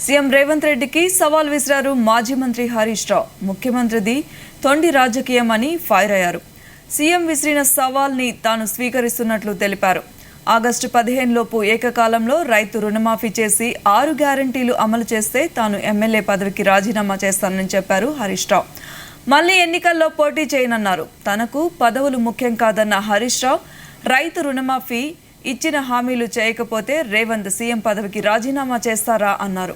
CM Revanth రెడ్డికి సవాల్ విసిరారు మాజీ మంత్రి హరీష్ రావు. ముఖ్యమంత్రిది తొండి రాజకీయం అని ఫైర్ అయ్యారు. సీఎం విసిరిన సవాల్ని తాను స్వీకరిస్తున్నట్లు తెలిపారు. ఆగస్టు 15 లోపు ఏకకాలంలో రైతు రుణమాఫీ చేసి 6 గ్యారంటీలు అమలు చేస్తే తాను ఎమ్మెల్యే పదవికి రాజీనామా చేస్తానని చెప్పారు హరీష్ రావు. మళ్లీ ఎన్నికల్లో పోటీ చేయనన్నారు. తనకు పదవులు ముఖ్యం కాదన్న హరీష్ రావు రైతు రుణమాఫీ ఇచ్చిన హామీలు చేయకపోతే రేవంత్ సీఎం పదవికి రాజీనామా చేస్తారా అన్నారు.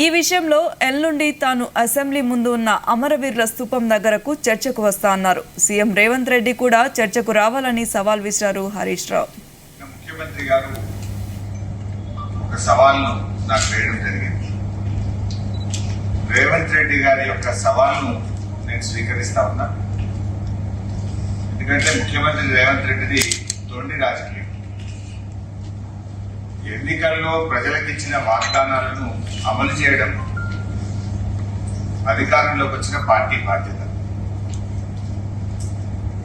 ఈ విషయంలో ఎల్లుండి తాను అసెంబ్లీ ముందు ఉన్న అమరవీరుల స్తూపం దగ్గరకు చర్చకు వస్తా అన్నారు. సీఎం రేవంత్ రెడ్డి కూడా చర్చకు రావాలని సవాల్ విసిరారు హరీష్ రావు. ముఖ్యమంత్రి గారు ఒక సవాల్ను నాకు వేయడం జరిగింది. రేవంత్ రెడ్డి గారి యొక్క సవాల్ను నేను స్వీకరిస్తా ఉన్నా. ఎందుకంటే ముఖ్యమంత్రి రేవంత్ రెడ్డిది తొండి రాజకీయం. ఎన్నికల్లో ప్రజలకిచ్చిన వాగ్దానాలను అమలు చేయడం అధికారంలోకి వచ్చిన పార్టీ బాధ్యత.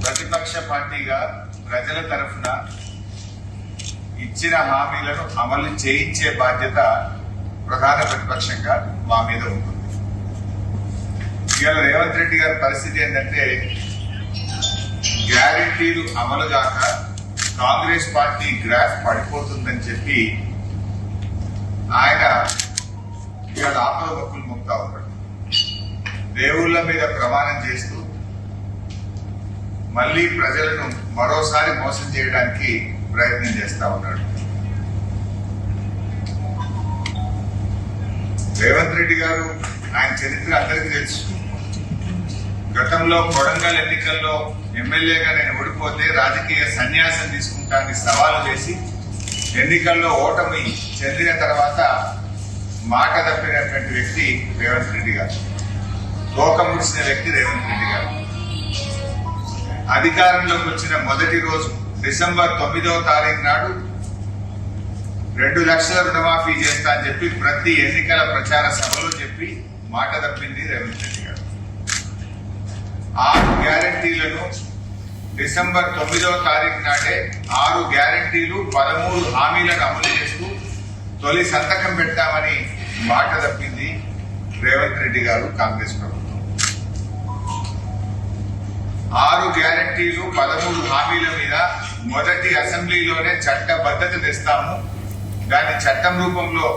ప్రతిపక్ష పార్టీగా ప్రజల తరఫున ఇచ్చిన హామీలను అమలు చేయించే బాధ్యత ప్రధాన ప్రతిపక్షంగా మా మీద ఉంటుంది. ఇవాళ రేవంత్ రెడ్డి గారి పరిస్థితి ఏంటంటే గ్యారెంటీలు అమలు కాక కాంగ్రెస్ పార్టీ గ్రాఫ్ పడిపోతుందని చెప్పి ఆయన ఇవాళ ఆపద మొక్కులు మొక్తా ఉన్నాడు. దేవుళ్ల మీద ప్రమాణం చేస్తూ మళ్లీ ప్రజలను మరోసారి మోసం చేయడానికి ప్రయత్నం చేస్తా ఉన్నాడు. రేవంత్ రెడ్డి గారు ఆయన చరిత్ర అందరికీ తెలుసు. గతంలో కొడంగల్ ఎన్నికల్లో ఎమ్మెల్యేగా నేను ఓడిపోతే రాజకీయ సన్యాసం తీసుకుంటానని సవాలు చేసి ఎన్నికల్లో ఓటమి చెందిన తర్వాత మాట తప్పినటువంటి వ్యక్తి రేవంత్ రెడ్డి గారు. తోక ముడిసిన వ్యక్తి రేవంత్ రెడ్డి గారు. అధికారంలోకి వచ్చిన మొదటి రోజు డిసెంబర్ 9వ తారీఖు నాడు 2 లక్షల రుణమాఫీ చేస్తా అని చెప్పి ప్రతి ఎన్నికల ప్రచార సభలో చెప్పి మాట తప్పింది రేవంత్ రెడ్డి గారు. 6 గ్యారంటీలను డిసెంబర్ 9వ తారీఖు నాడే 6 గ్యారంటీలు 13 హామీలను అమలు చేస్తూ తొలి సంతకం పెడతామని మాట తప్పింది రేవంత్ రెడ్డి గారు, కాంగ్రెస్ ప్రభుత్వం. 6 గ్యారంటీలు 13 హామీల మీద మొదటి అసెంబ్లీలోనే చట్టబద్ధత తెస్తాము, దాన్ని చట్టం రూపంలో